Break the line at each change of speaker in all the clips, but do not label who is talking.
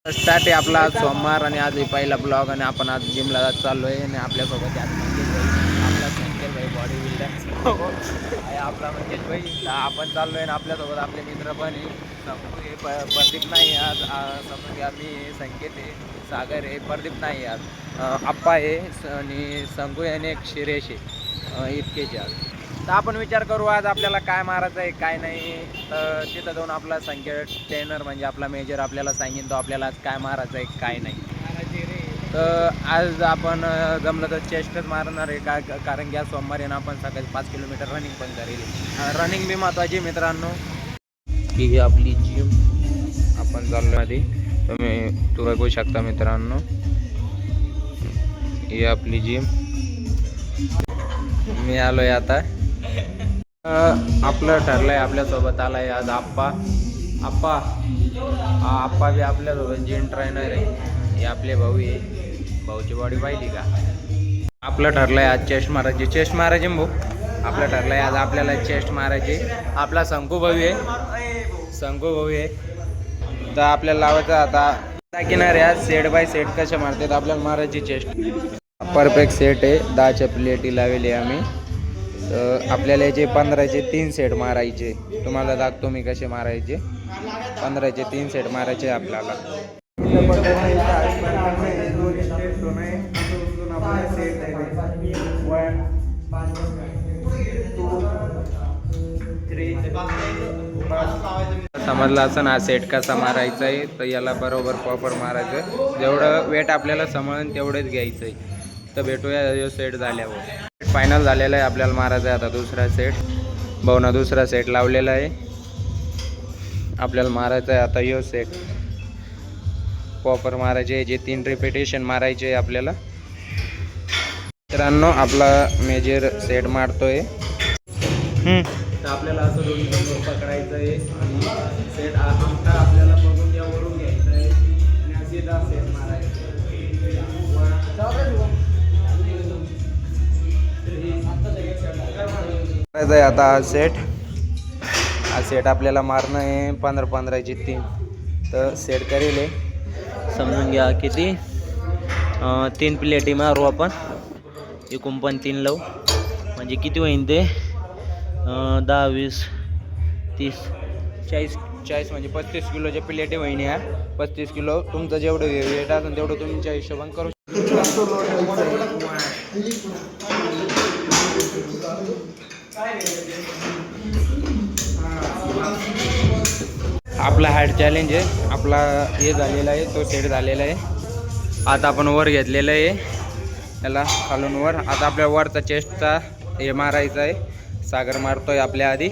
Start आहे आपला आज सोमवार आणि आज पहिला ब्लॉग आणि आपण आज जिमला चाललो आहे आणि आपल्यासोबत आज मंकेश भाई आपला संकेत भाई बॉडी बिल्डर आपला मंकेश भाई आपण चाललो आहे आणि आपल्यासोबत आपले मित्र पण आहे प्रदीप नाही आज समजून घ्या मी संकेत आहे सागर आहे प्रदीप नाही आज आप्पा आहे आणि संगू आणि एक शिरेश आहे इतकेच आज. तर आपण विचार करू आज आपल्याला काय मारायचं आहे काय नाही. तर तिथं जाऊन आपला संकेत ट्रेनर म्हणजे आपला मेजर आपल्याला सांगेन तो आपल्याला आज काय मारायचं आहे काय नाही. तर आज आपण जमलं तर चेस्टच मारणार आहे का कारण की आज सोमवारी ना आपण सकाळी 5 किलोमीटर रनिंग पण करेल. रनिंग बी महत्त्वाची मित्रांनो. ही आपली जिम आपण चाललो आधी तुम्ही बघू शकता मित्रांनो. ही आपली जिम मी आलोय आता. आपलं ठरलंय आपल्यासोबत आलाय आज आप्पा बी आपल्यासोबत जिम ट्रेनर आहे. हे आपले भाऊ आहे. भाऊची बॉडी पाहिली का. आपलं ठरलंय आज चेस्ट मारायची भाऊ. आपलं ठरलंय आज आपल्याला चेस्ट मारायची. आपला शंकू भाऊ आहे तर आपल्याला लावायचं आता दाखिनार आज सेट बाय सेट कशा मारतात आपल्याला मारायची चेस्ट. परफेक्ट सेट आहे 10च्या प्लेटी लावली आम्ही. तर आपल्याला याचे 15चे 3 सेट मारायचे. तुम्हाला दाखवतो मी कसे मारायचे. 15चे 3 सेट मारायचे आपल्याला. समजला असं हा सेट कसा मारायचा आहे. तर याला बरोबर प्रॉपर मारायचं. जेवढं वेट आपल्याला समजून तेवढंच घ्यायचं आहे. तर भेटूया सेट झाल्यावर. फायनल झालेला आहे आपल्याला मारायचा आहे आता दुसरा सेट. भाऊना दुसरा सेट लावलेला आहे. आपल्याला मारायचा आहे आता यो सेट प्रॉपर मारायचे. जे 3 रिपिटेशन मारायचे आपल्याला. मित्रांनो आपला मेजर सेट मारतोय. तर आपल्याला असं दोन्ही पकडायचं आहे आणि सेट आमचा आपल्याला बघून यावरून घ्यायचं आहे आणि सीधा सेट मारायचा आहे. आता हा सेट आपल्याला मारणं आहे 15-15ची 3. तर सेट करेल समजून घ्या किती 3 प्लेटी मारू आपण. एकूण पण 3 लावू म्हणजे किती होईन ते 10 20 30 40 म्हणजे 35 किलोच्या प्लेटी होईन. या 35 किलो तुमचं जेवढं वेट असेल तेवढं तुमच्या हिशोबाने करू आपला हार्ड चॅलेंज आहे. आपला हे झालेला आहे तो सेट झालेला आहे. आता आपण वर घेतलेलं आहे त्याला खालून वर. आता आपल्या वरचा चेस्टचा हे मारायचा आहे. सागर मारतोय आपल्या आधी.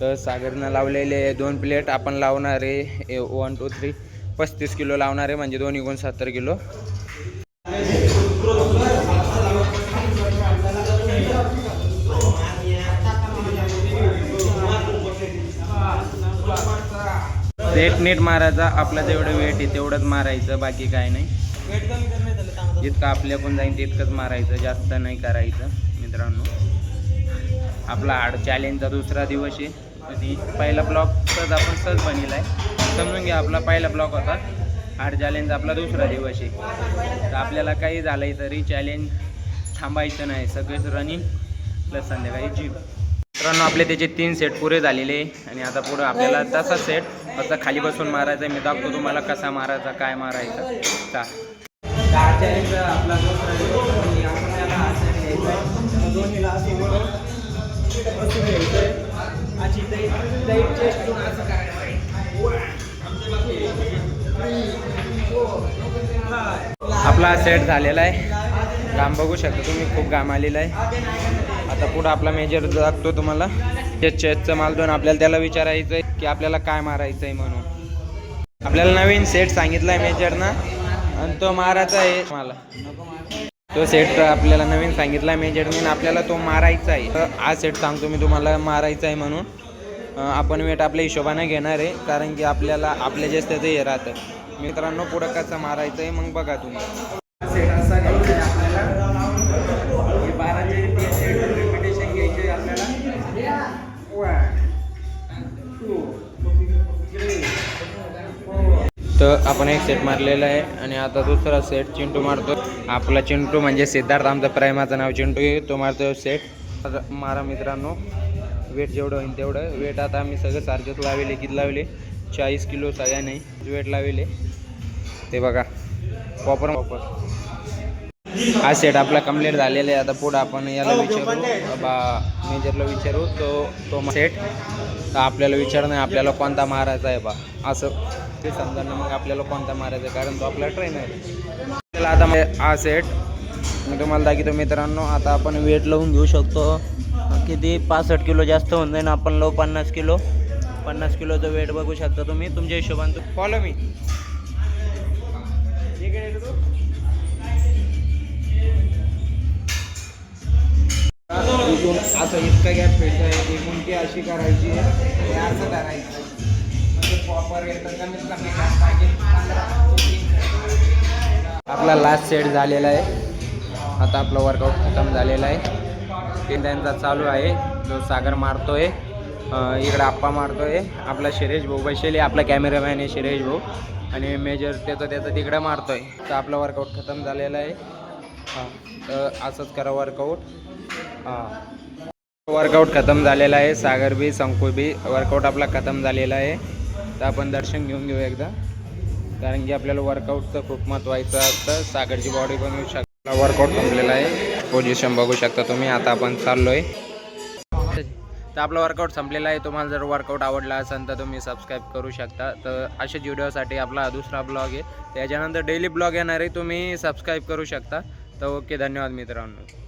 तर सागरनं लावलेले 2 प्लेट आपण लावणार आहे 1 2 3 35 किलो लावणार आहे म्हणजे 2 × 70 किलो. सेट नीट मारायचा. आपलं जेवढं वेट आहे तेवढंच मारायचं बाकी काय नाही. जितकं आपल्याकडून जाईल तितकंच मारायचं जास्त नाही करायचं मित्रांनो. आपला हार्ड चॅलेंजचा दुसरा दिवस आहे आणि पहिला ब्लॉग आपण सहज बनवला आहे. समजून घ्या आपला पहिला ब्लॉग होता. हार्ड चॅलेंज आपला दुसरा दिवस आहे. तर आपल्याला काही झालं तरी चॅलेंज थांबायचं नाही. सगळेच रनिंग प्लस संध्याकाळी जिम. मित्रांनो आपले त्याचे 3 सेट पुरे झालेले आणि आता पुढं आपल्याला तसा सेट फक्त खाली बसून मारायचा. मी दाखवतो तुम्हाला कसा मारायचा काय मारायचा. चॅलेंज आपला दुसरा दिवस आणि आपल्याला हा सेट घ्यायचा आहे. दोन्हीला असं बसून घ्यायचं आहे. अशी लाईट चेस्ट असं करायचं आहे. आपला सेट झालेला आहे. घाम बघू शकता तुम्ही खूप घाम आलेला आहे. आता पुढं आपला मेजर दाखतो तुम्हाला. चेस्टचं मालदोन आपल्याला त्याला विचारायचं आहे की आपल्याला काय मारायचं आहे म्हणून. आपल्याला नवीन सेट सांगितला आहे मेजरना आणि तो मारायचा आहे. मला तो सेट आपल्याला नवीन सांगितला आहे मेजरने आपल्याला तो मारायचा आहे. तर हा सेट सांगतो मी तुम्हाला मारायचा आहे म्हणून. आपण वेट आपल्या हिशोबाने घेणार आहे कारण की आपल्याला आपल्या जास्त हे राहतं. मित्रांनो पुढं कसं मारायचं आहे मग बघा तुम्ही. सेट असा घ्यायचा आहे आपल्याला. 12चे 3 सेट रिपिटेशन घ्यायचे आपल्याला. 1 2 3 4 तर आपण एक सेट मारलेला आहे आणि आता दुसरा सेट चिंटू मारतो. आपला चिंटू म्हणजे सिद्धार्थ, आमचा प्रेमाचं नाव चिंटू आहे. तो मारतो सेट. मारा मित्रांनो, वेट जेवढं होईल तेवढं. वेट आता आम्ही सगळं सारखेच लावले. किती लावले? 40 किलो सगळ्या नाही वेट लावले. ते बघा प्रॉपर. हा सेट आपला कंप्लीट झालेला आहे. आता पुढं आपण याला विचारू, मेजरला विचारू तो सेट. तर आपल्याला विचार नाही आपल्याला कोणता मारायचा आहे असं ते समजा ना. मग आपल्याला कोणता मारायचा आहे कारण तो आपला ट्रेनर आहे. आपल्याला आता हा सेट मी तुम्हाला दाखवतो मित्रांनो. आता आपण वेट लावून घेऊ शकतो. किती 65 किलो जास्त होऊन जाईल. आपण लावू 50 किलो. 50 किलोचं वेट बघू शकता तुम्ही तुमच्या हिशोबाने. Follow me. इथून असं इतका गॅप फेडता आहे. एकूण ती अशी करायची आहे, असं करायचं म्हणजे प्रॉपर येतं. कमीत कमी पाहिजे 15. आपला लास्ट सेट झालेला आहे. आता आपलं वर्कआउट खतम झालेलं आहे. ते त्यांचा चालू आहे. जो सागर मारतोय, इकडे आप्पा मारतोय, आपला शिरेश भाऊ बसले, आपला कॅमेरामॅन आहे शिरेश भाऊ, आणि मेजर त्याचं तिकडे मारतोय. तर आपला वर्कआउट खतम झालेला आहे. तर असंच करा वर्कआउट. वर्कआउट खतम झालेला आहे. सागर बी संकू बी वर्कआउट आपला खतम झालेला आहे. तर आपण दर्शन घेऊन घेऊ एकदा, कारण की आपल्याला वर्कआउटचं खूप महत्त्वाचं असतं. सागरची बॉडी बनवू शकता. वर्कआउट संपलेला आहे. पोझिशन बघू शकता तुम्ही. आता आपण चाललो आहे. तर आपला वर्कआउट संपलेला आहे. तुम्हाला जर वर्कआउट आवडला असेल तर तुम्ही सबस्क्राईब करू शकता. तर अशाच व्हिडिओसाठी आपला दुसरा ब्लॉग आहे. त्याच्यानंतर डेली ब्लॉग येणार आहे. तुम्ही सबस्क्राईब करू शकता. तर ओके, धन्यवाद मित्रांनो.